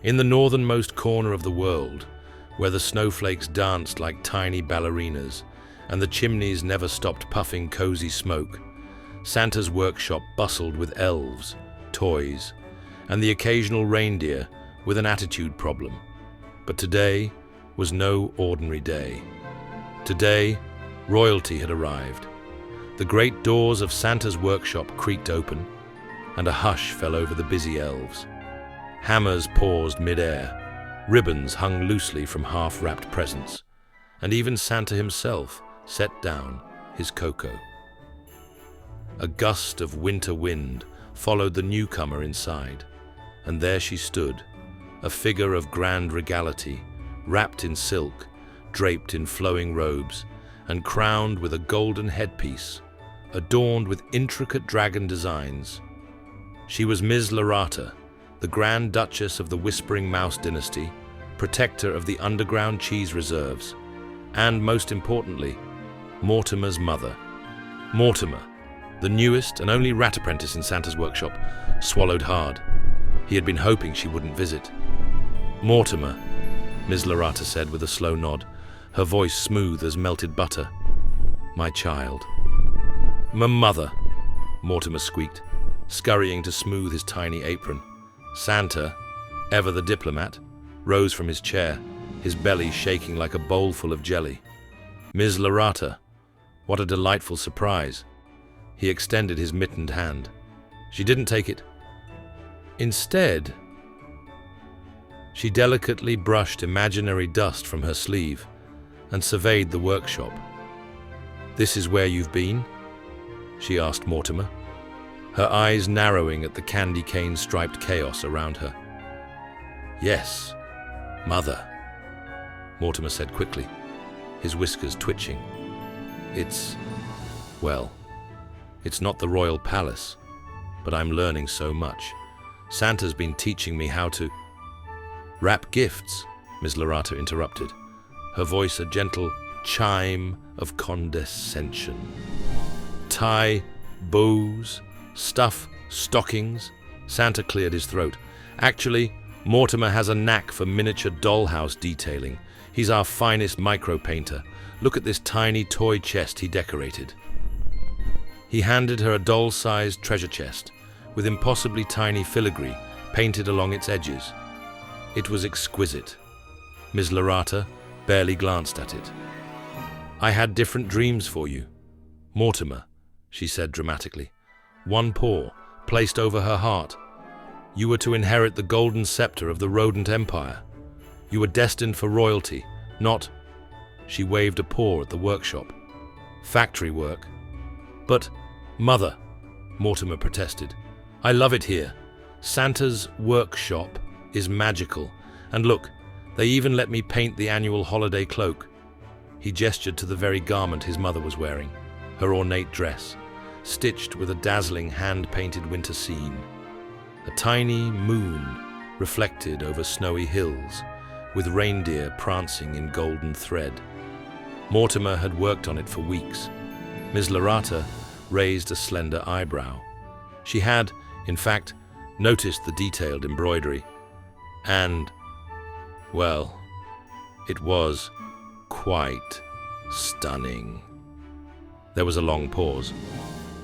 In the northernmost corner of the world, where the snowflakes danced like tiny ballerinas and the chimneys never stopped puffing cozy smoke, Santa's workshop bustled with elves, toys, and the occasional reindeer with an attitude problem. But today was no ordinary day. Today, royalty had arrived. The great doors of Santa's workshop creaked open, and a hush fell over the busy elves. Hammers paused mid-air, ribbons hung loosely from half-wrapped presents, and even Santa himself set down his cocoa. A gust of winter wind followed the newcomer inside, and there she stood, a figure of grand regality, wrapped in silk, draped in flowing robes, and crowned with a golden headpiece, adorned with intricate dragon designs. She was Ms. LaRata, the Grand Duchess of the Whispering Mouse dynasty, protector of the underground cheese reserves, and, most importantly, Mortimer's mother. Mortimer, the newest and only rat apprentice in Santa's workshop, swallowed hard. He had been hoping she wouldn't visit. "Mortimer," Ms. LaRata said with a slow nod, her voice smooth as melted butter. "My child." "Mother," Mortimer squeaked, scurrying to smooth his tiny apron. Santa, ever the diplomat, rose from his chair, his belly shaking like a bowl full of jelly. "Ms. LaRata, what a delightful surprise." He extended his mittened hand. She didn't take it. Instead, she delicately brushed imaginary dust from her sleeve and surveyed the workshop. "This is where you've been?" she asked Mortimer, her eyes narrowing at the candy cane-striped chaos around her. "Yes, Mother," Mortimer said quickly, his whiskers twitching. Well, it's not the royal palace, but I'm learning so much. Santa's been teaching me how to—" "Wrap gifts," Ms. LaRata interrupted, her voice a gentle chime of condescension. "Tie bows, stuff stockings." Santa cleared his throat. "Actually, Mortimer has a knack for miniature dollhouse detailing. He's our finest micro-painter. Look at this tiny toy chest he decorated." He handed her a doll-sized treasure chest with impossibly tiny filigree painted along its edges. It was exquisite. Ms. LaRata barely glanced at it. "I had different dreams for you, Mortimer," she said dramatically, one paw placed over her heart. "You were to inherit the golden scepter of the rodent empire. You were destined for royalty, not—" She waved a paw at the workshop. "Factory work." "But, Mother," Mortimer protested, "I love it here. Santa's workshop is magical. And look, they even let me paint the annual holiday cloak." He gestured to the very garment his mother was wearing, her ornate dress, stitched with a dazzling hand-painted winter scene. A tiny moon reflected over snowy hills, with reindeer prancing in golden thread. Mortimer had worked on it for weeks. Ms. LaRata raised a slender eyebrow. She had, in fact, noticed the detailed embroidery. And, well, it was quite stunning. There was a long pause.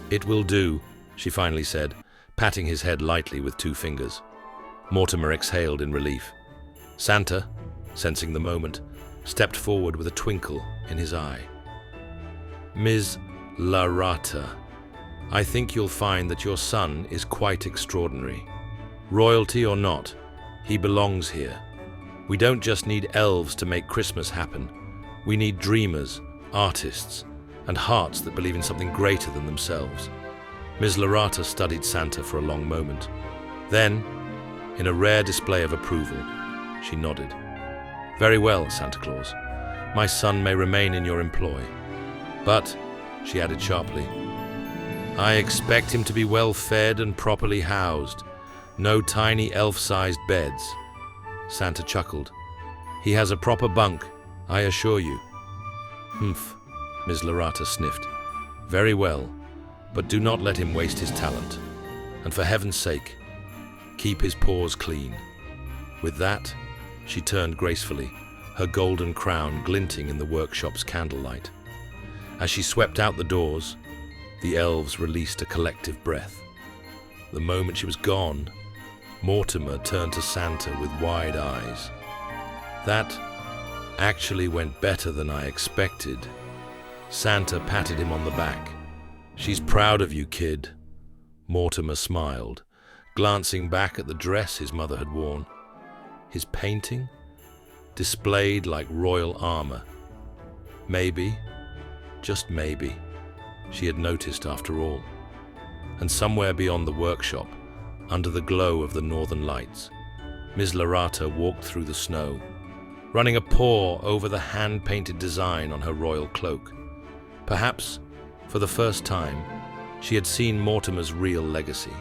"It will do," she finally said, patting his head lightly with 2 fingers. Mortimer exhaled in relief. Santa, sensing the moment, stepped forward with a twinkle in his eye. "Ms. LaRata, I think you'll find that your son is quite extraordinary. Royalty or not, he belongs here. We don't just need elves to make Christmas happen. We need dreamers, artists, and hearts that believe in something greater than themselves." Ms. LaRata studied Santa for a long moment. Then, in a rare display of approval, she nodded. "Very well, Santa Claus. My son may remain in your employ. But," she added sharply, "I expect him to be well fed and properly housed. No tiny elf-sized beds." Santa chuckled. "He has a proper bunk, I assure you." "Humph," Ms. LaRata sniffed. "Very well, but do not let him waste his talent. And for heaven's sake, keep his paws clean." With that, she turned gracefully, her golden crown glinting in the workshop's candlelight. As she swept out the doors, the elves released a collective breath. The moment she was gone, Mortimer turned to Santa with wide eyes. "That actually went better than I expected." Santa patted him on the back. "She's proud of you, kid." Mortimer smiled, glancing back at the dress his mother had worn. His painting, displayed like royal armor. Maybe, just maybe, she had noticed after all. And somewhere beyond the workshop, under the glow of the northern lights, Ms. LaRata walked through the snow, running a paw over the hand-painted design on her royal cloak. Perhaps, for the first time, she had seen Mortimer's real legacy.